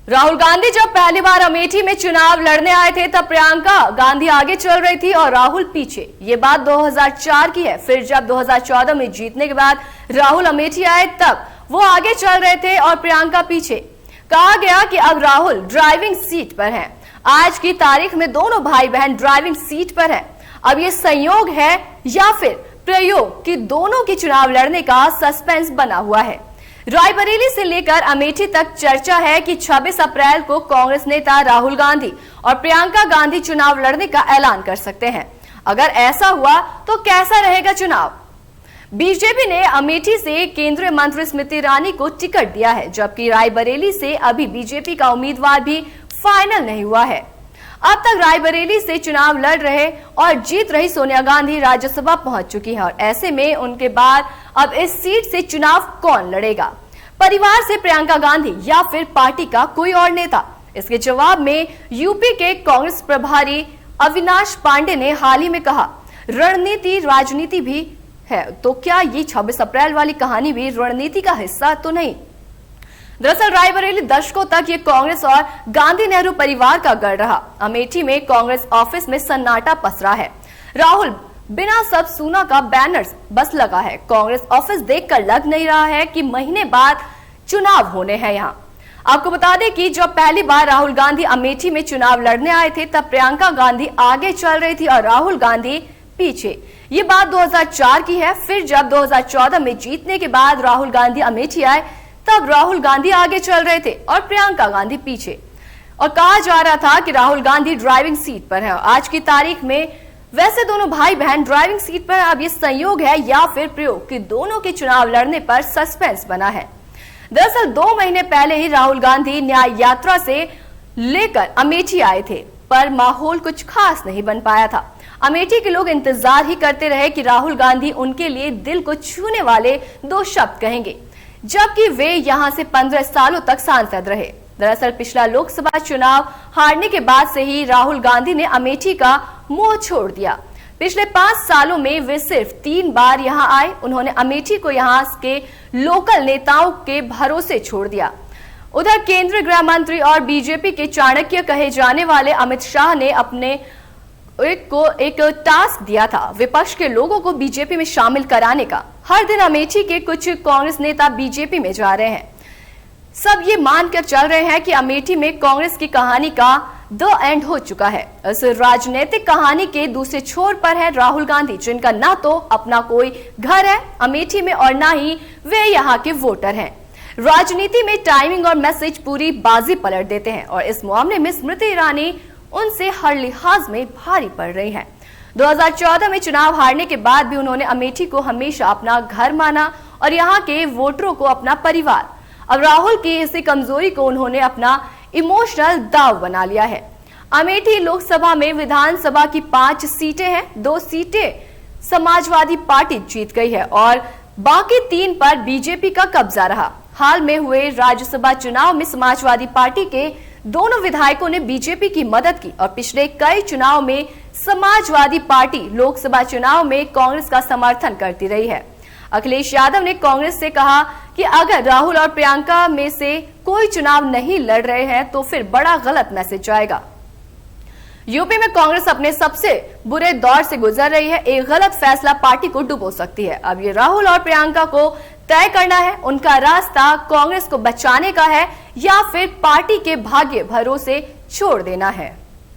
राहुल गांधी जब पहली बार अमेठी में चुनाव लड़ने आए थे तब प्रियंका गांधी आगे चल रही थी और राहुल पीछे। ये बात 2004 की है। फिर जब 2014 में जीतने के बाद राहुल अमेठी आए तब वो आगे चल रहे थे और प्रियंका पीछे। कहा गया कि अब राहुल ड्राइविंग सीट पर हैं। आज की तारीख में दोनों भाई बहन ड्राइविंग सीट पर हैं। अब ये संयोग है या फिर प्रयोग कि दोनों की चुनाव लड़ने का सस्पेंस बना हुआ है। रायबरेली से लेकर अमेठी तक चर्चा है कि 26 अप्रैल को कांग्रेस नेता राहुल गांधी और प्रियंका गांधी चुनाव लड़ने का ऐलान कर सकते हैं। अगर ऐसा हुआ तो कैसा रहेगा चुनाव? बीजेपी ने अमेठी से केंद्रीय मंत्री स्मृति ईरानी को टिकट दिया है, जबकि रायबरेली से अभी बीजेपी का उम्मीदवार भी फाइनल नहीं हुआ है। अब तक रायबरेली से चुनाव लड़ रहे और जीत रही सोनिया गांधी राज्यसभा पहुंच चुकी हैं और ऐसे में उनके बाद अब इस सीट से चुनाव कौन लड़ेगा? परिवार से प्रियंका गांधी या फिर पार्टी का कोई और नेता? इसके जवाब में यूपी के कांग्रेस प्रभारी अविनाश पांडे ने हाल ही में कहा, रणनीति राजनीति भी है, तो क्या ये 26 अप्रैल वाली कहानी भी रणनीति का हिस्सा तो नहीं? दरअसल रायबरेली दशकों तक ये कांग्रेस और गांधी नेहरू परिवार का गढ़ रहा। अमेठी में कांग्रेस ऑफिस में सन्नाटा पसरा है। राहुल बिना सब सुना का बैनर बस लगा है। कांग्रेस ऑफिस देखकर लग नहीं रहा है कि महीने बाद चुनाव होने हैं यहाँ। आपको बता दें कि जब पहली बार राहुल गांधी अमेठी में चुनाव लड़ने आए थे तब प्रियंका गांधी आगे चल रही थी और राहुल गांधी पीछे। ये बात 2004 की है। फिर जब 2014 में जीतने के बाद राहुल गांधी अमेठी आए तब राहुल गांधी आगे चल रहे थे और प्रियंका गांधी पीछे। और कहा जा रहा था कि राहुल गांधी ड्राइविंग सीट पर है। आज की तारीख में वैसे दोनों भाई बहन ड्राइविंग सीट पर। अब ये संयोग है या फिर प्रयोग कि दोनों के चुनाव लड़ने पर सस्पेंस बना है। दरअसल 2 महीने पहले ही राहुल गांधी न्याय यात्रा से लेकर अमेठी आए थे, पर माहौल कुछ खास नहीं बन पाया था। अमेठी के लोग इंतजार ही करते रहे कि राहुल गांधी उनके लिए दिल को छूने वाले 2 शब्द कहेंगे, जबकि वे यहां से 15 सालों तक सांसद रहे। दरअसल पिछला लोकसभा चुनाव हारने के बाद से ही राहुल गांधी ने अमेठी का मोह छोड़ दिया। पिछले 5 सालों में वे सिर्फ 3 बार यहां आए। उन्होंने अमेठी को यहां के लोकल नेताओं के भरोसे छोड़ दिया। उधर केंद्रीय गृह मंत्री और बीजेपी के चाणक्य कहे जाने वाले अमित शाह ने अपने एक टास्क दिया था विपक्ष के लोगों को बीजेपी में शामिल कराने का। हर दिन अमेठी के कुछ कांग्रेस नेता बीजेपी में जा रहे हैं। सब ये मानकर चल रहे हैं कि अमेठी में कांग्रेस की कहानी का द एंड हो चुका है। इस राजनीतिक कहानी के दूसरे छोर पर है राहुल गांधी, जिनका ना तो अपना कोई घर है अमेठी में और ना ही वे यहाँ के वोटर हैं। राजनीति में टाइमिंग और मैसेज पूरी बाजी पलट देते हैं और इस मामले में स्मृति ईरानी उनसे हर लिहाज में भारी पड़ रही हैं। 2014 में चुनाव हारने के बाद भी उन्होंने अमेठी को हमेशा अपना घर माना और यहाँ के वोटरों को अपना परिवार। अब राहुल की इसी कमजोरी को उन्होंने अपना इमोशनल दाव बना लिया है। अमेठी लोकसभा में विधानसभा की 5 सीटें हैं। 2 सीटें समाजवादी पार्टी जीत गई है और बाकी 3 पर बीजेपी का कब्जा रहा। हाल में हुए राज्यसभा चुनाव में समाजवादी पार्टी के दोनों विधायकों ने बीजेपी की मदद की और पिछले कई चुनाव में समाजवादी पार्टी लोकसभा चुनाव में कांग्रेस का समर्थन करती रही है। अखिलेश यादव ने कांग्रेस से कहा कि अगर राहुल और प्रियंका में से कोई चुनाव नहीं लड़ रहे हैं तो फिर बड़ा गलत मैसेज जाएगा। यूपी में कांग्रेस अपने सबसे बुरे दौर से गुजर रही है। एक गलत फैसला पार्टी को डुबो सकती है। अब ये राहुल और प्रियंका को तय करना है, उनका रास्ता कांग्रेस को बचाने का है या फिर पार्टी के भाग्य भरोसे छोड़ देना है।